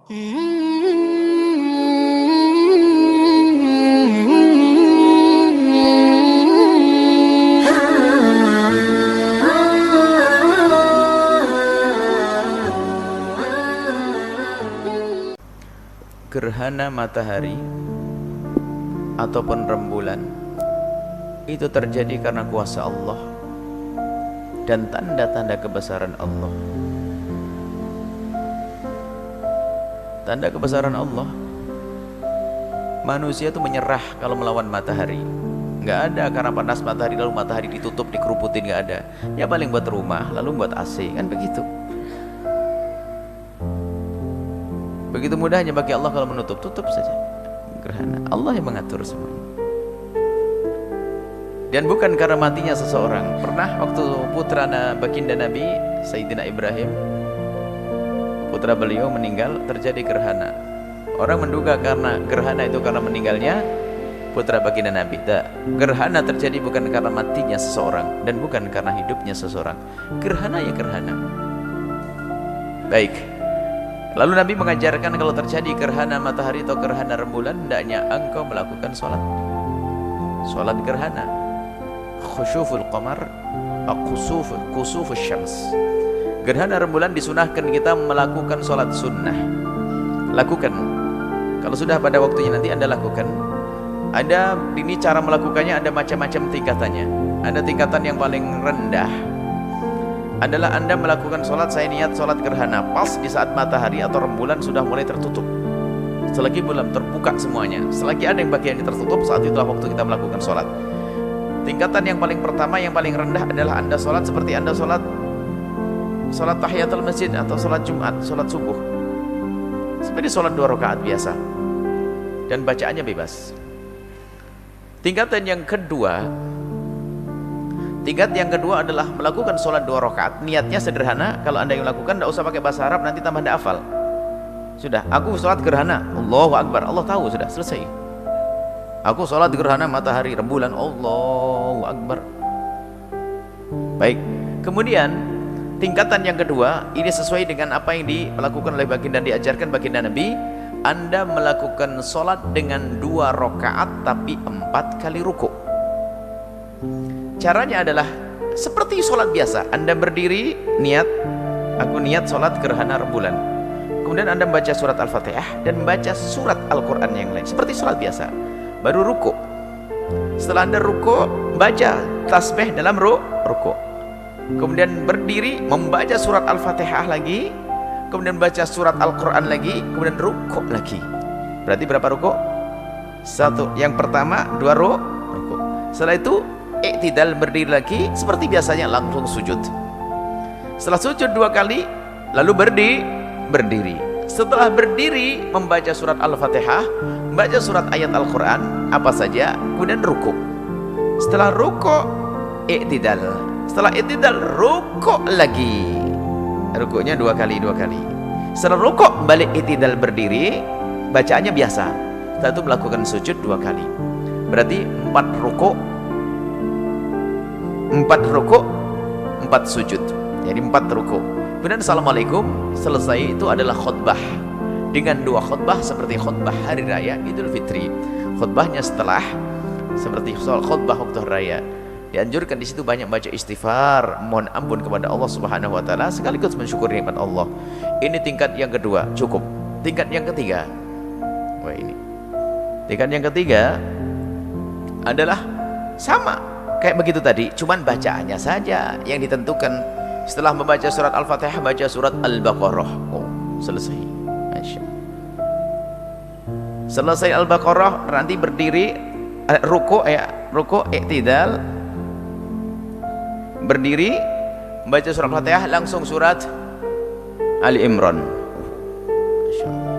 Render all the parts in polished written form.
Gerhana matahari ataupun rembulan itu terjadi karena kuasa Allah dan tanda-tanda kebesaran Allah. Tanda kebesaran Allah, manusia itu menyerah kalau melawan matahari. Nggak ada karena panas matahari lalu matahari ditutup, dikeruputin, nggak ada. Ya paling buat rumah, lalu buat AC, kan begitu. Begitu mudahnya bagi Allah kalau menutup, tutup saja gerhana. Allah yang mengatur semuanya. Dan bukan karena matinya seseorang. Pernah waktu putra baginda Nabi Sayyidina Ibrahim, putra beliau meninggal, terjadi gerhana. Orang menduga karena gerhana itu karena meninggalnya putra baginda Nabi. Gerhana terjadi bukan karena matinya seseorang dan bukan karena hidupnya seseorang. Gerhana ya gerhana. Baik. Lalu Nabi mengajarkan kalau terjadi gerhana matahari atau gerhana rembulan, hendaknya engkau melakukan sholat gerhana, khusyuful qamar, kusufus syams. Gerhana rembulan disunahkan kita melakukan sholat sunnah. Lakukan. Kalau sudah pada waktunya nanti Anda lakukan. Ada ini cara melakukannya, ada macam-macam tingkatannya. Ada tingkatan yang paling rendah adalah Anda melakukan sholat, saya niat sholat gerhana pas di saat matahari atau rembulan sudah mulai tertutup. Selagi belum terbuka semuanya, selagi ada yang bagiannya tertutup, saat itulah waktu kita melakukan sholat. Tingkatan yang paling pertama, yang paling rendah adalah Anda sholat seperti Anda sholat tahiyatul masjid atau sholat Jumat, sholat subuh, seperti sholat 2 rakaat biasa dan bacaannya bebas. Tingkat yang kedua adalah melakukan sholat 2 rakaat. Niatnya sederhana. Kalau Anda yang melakukan, tidak usah pakai bahasa Arab, nanti tambah tidak hafal. Sudah, aku sholat gerhana, Allahu Akbar, Allah tahu, sudah selesai. Aku sholat gerhana matahari rembulan, Allahu Akbar. Baik. Kemudian tingkatan yang kedua, ini sesuai dengan apa yang dilakukan oleh baginda, diajarkan baginda Nabi. Anda melakukan sholat dengan 2 rakaat tapi 4 kali ruku'. Caranya adalah seperti sholat biasa. Anda berdiri, niat, aku niat sholat gerhana rembulan. Kemudian Anda membaca surat Al-Fatihah dan membaca surat Al-Quran yang lain, seperti sholat biasa. Baru ruku'. Setelah Anda ruku', baca tasbih dalam ruku'. Kemudian berdiri, membaca surat Al-Fatihah lagi, kemudian baca surat Al-Quran lagi, kemudian ruku' lagi. Berarti berapa ruku'? 1. Yang pertama 2 ruku'. Setelah itu i'tidal, berdiri lagi seperti biasanya, langsung sujud. Setelah sujud 2 kali, lalu berdiri. Setelah berdiri, membaca surat Al-Fatihah, membaca surat ayat Al-Quran apa saja, kemudian ruku'. Setelah ruku', i'tidal. Setelah i'tidal, ruku' lagi. Ruku'nya 2 kali. Setelah ruku' balik i'tidal, berdiri, bacaannya biasa. Setelah itu melakukan sujud 2 kali. Berarti 4 ruku', 4 sujud, jadi 4 ruku'. Kemudian assalamualaikum, selesai. Itu adalah khutbah dengan 2 khutbah seperti khutbah hari raya Idul Fitri. Khutbahnya setelah seperti khutbah waktu raya. Dianjurkan di situ banyak baca istighfar, mohon ampun kepada Allah Subhanahu wa taala, sekaligus mensyukur nikmat Allah. Ini tingkat yang kedua, cukup. Tingkat yang ketiga, tingkat yang ketiga adalah sama kayak begitu tadi, cuman bacaannya saja yang ditentukan. Setelah membaca surat Al-Fatihah, baca surat Al-Baqarah. Selesai. Masya Allah. Selesai Al-Baqarah, nanti berdiri, ruku', i'tidal, berdiri, membaca surat Al-Fatihah, langsung surat Ali Imran. Masya Allah.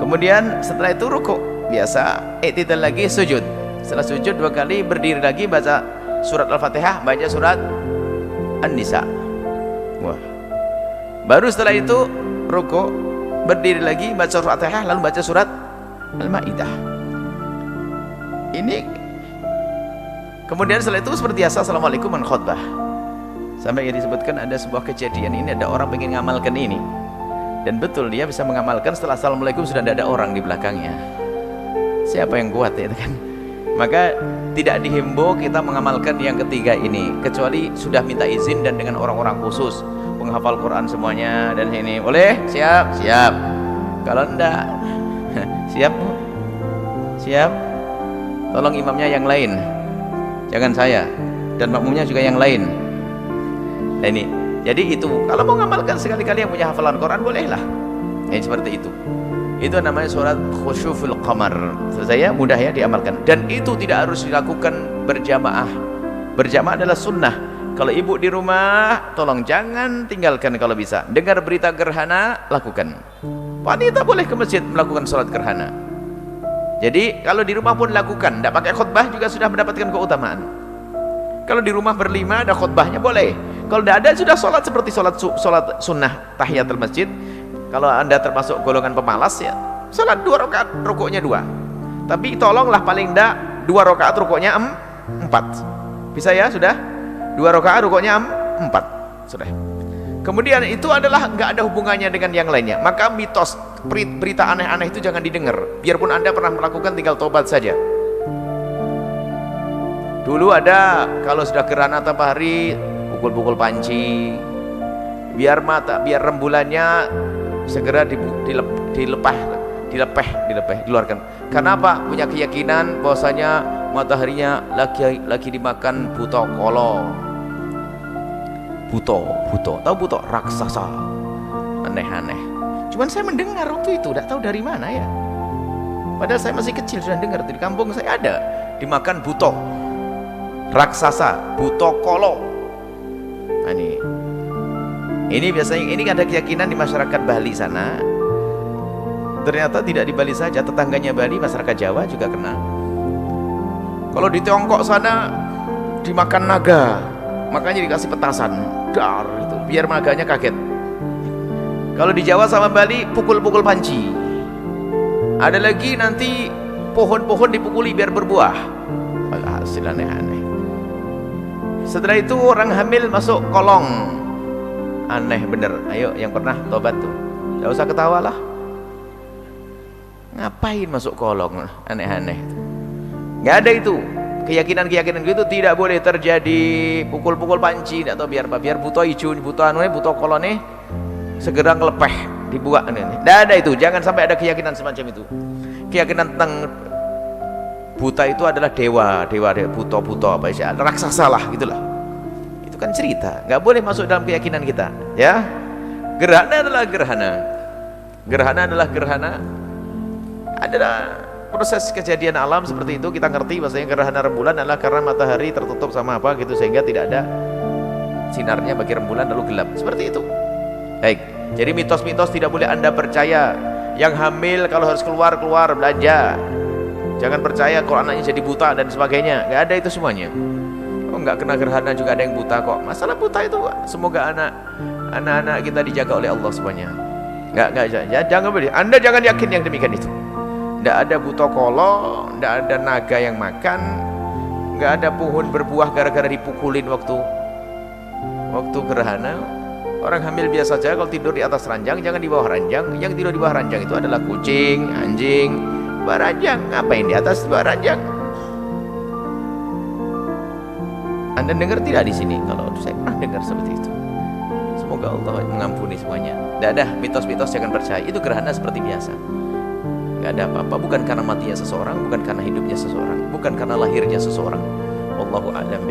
Kemudian setelah itu ruku' biasa, i'tidal lagi, sujud. Setelah sujud 2 kali, berdiri lagi, baca surat Al-Fatihah, baca surat An-Nisa. Baru setelah itu ruku', berdiri lagi, baca surat Al-Fatihah, lalu baca surat Al-Maidah. Ini kemudian setelah itu seperti biasa, assalamualaikum dan khutbah. Sampai yang disebutkan ada sebuah kejadian, ini ada orang ingin ngamalkan ini. Dan betul dia bisa mengamalkan setelah assalamualaikum sudah tidak ada orang di belakangnya. Siapa yang kuat ya kan? Maka tidak dihimbau kita mengamalkan yang ketiga ini kecuali sudah minta izin dan dengan orang-orang khusus, penghafal Quran semuanya dan ini boleh. Siap kalau enggak siap tolong imamnya yang lain, jangan saya, dan makmumnya juga yang lain. Nah ini jadi itu kalau mau mengamalkan sekali-kali yang punya hafalan Quran bolehlah seperti itu. Itu namanya surat khusyuful qamar. Saya mudah ya diamalkan, dan itu tidak harus dilakukan berjamaah. Berjamaah adalah sunnah. Kalau ibu di rumah tolong jangan tinggalkan, kalau bisa dengar berita gerhana lakukan. Wanita boleh ke masjid melakukan sholat gerhana. Jadi kalau di rumah pun lakukan, tidak pakai khutbah juga sudah mendapatkan keutamaan. Kalau di rumah berlima ada khutbahnya boleh. Kalau tidak ada sudah sholat seperti sholat sunnah tahiyatul masjid. Kalau anda termasuk golongan pemalas ya sholat 2 rakaat rukuknya 2, tapi tolonglah paling tidak 2 rakaat rukuknya 4. Bisa ya sudah 2 rakaat rukuknya 4 sudah. Kemudian itu adalah nggak ada hubungannya dengan yang lainnya. Maka mitos berita aneh-aneh itu jangan didengar. Biarpun anda pernah melakukan tinggal tobat saja. Dulu ada kalau sudah gerhana matahari pukul-pukul panci biar rembulannya segera diluarkan. Kenapa? Punya keyakinan bahwasanya mataharinya lagi dimakan buto kolo. Buto tahu buto raksasa aneh-aneh. Cuman saya mendengar waktu itu tidak tahu dari mana ya, padahal saya masih kecil sudah dengar di kampung saya ada dimakan buto raksasa, buto kolo. Nah, ini biasanya ini ada keyakinan di masyarakat Bali sana. Ternyata tidak di Bali saja, tetangganya Bali, masyarakat Jawa juga kena. Kalau di Tiongkok sana dimakan naga, makanya dikasih petasan dar itu biar naganya kaget. Kalau di Jawa sama Bali pukul-pukul panci. Ada lagi nanti pohon-pohon dipukuli biar berbuah. Hasil aneh-aneh. Setelah itu orang hamil masuk kolong. Aneh bener. Ayo yang pernah tobat tuh gak usah ketawa lah. Ngapain masuk kolong? Aneh-aneh. Gak ada itu. Keyakinan-keyakinan gitu tidak boleh terjadi. Pukul-pukul panci atau biar apa? Biar buto icun, buto anu, buto kolone segera ngelepeh dibuat. Tidak ada itu. Jangan sampai ada keyakinan semacam itu. Keyakinan tentang buta itu adalah dewa buto apa sih? Raksasa lah gitulah. Itu kan cerita. Nggak boleh masuk dalam keyakinan kita. Ya. Gerhana adalah gerhana. Gerhana adalah gerhana. Adalah proses kejadian alam seperti itu. Kita ngerti bahwasanya gerhana rembulan adalah karena matahari tertutup sama apa gitu sehingga tidak ada sinarnya bagi rembulan lalu gelap. Seperti itu. Baik. Jadi mitos-mitos tidak boleh anda percaya. Yang hamil kalau harus keluar belanja. Jangan percaya kalau anaknya jadi buta dan sebagainya. Nggak ada itu semuanya. Oh, nggak kena gerhana juga ada yang buta kok. Masalah buta itu semoga anak-anak kita dijaga oleh Allah semuanya. Jangan boleh. Anda jangan yakin yang demikian itu. Nggak ada buta kolo, nggak ada naga yang makan, nggak ada pohon berbuah gara-gara dipukulin waktu gerhana. Orang hamil biasa saja kalau tidur di atas ranjang, jangan di bawah ranjang. Yang tidur di bawah ranjang itu adalah kucing, anjing, ranjang. Ngapain di atas ranjang? Anda dengar tidak di sini? Kalau saya pernah dengar seperti itu. Semoga Allah mengampuni semuanya. Tidak ada mitos-mitos, jangan percaya. Itu gerhana seperti biasa. Tidak ada apa-apa. Bukan karena matinya seseorang, bukan karena hidupnya seseorang, bukan karena lahirnya seseorang. Wallahu a'lam.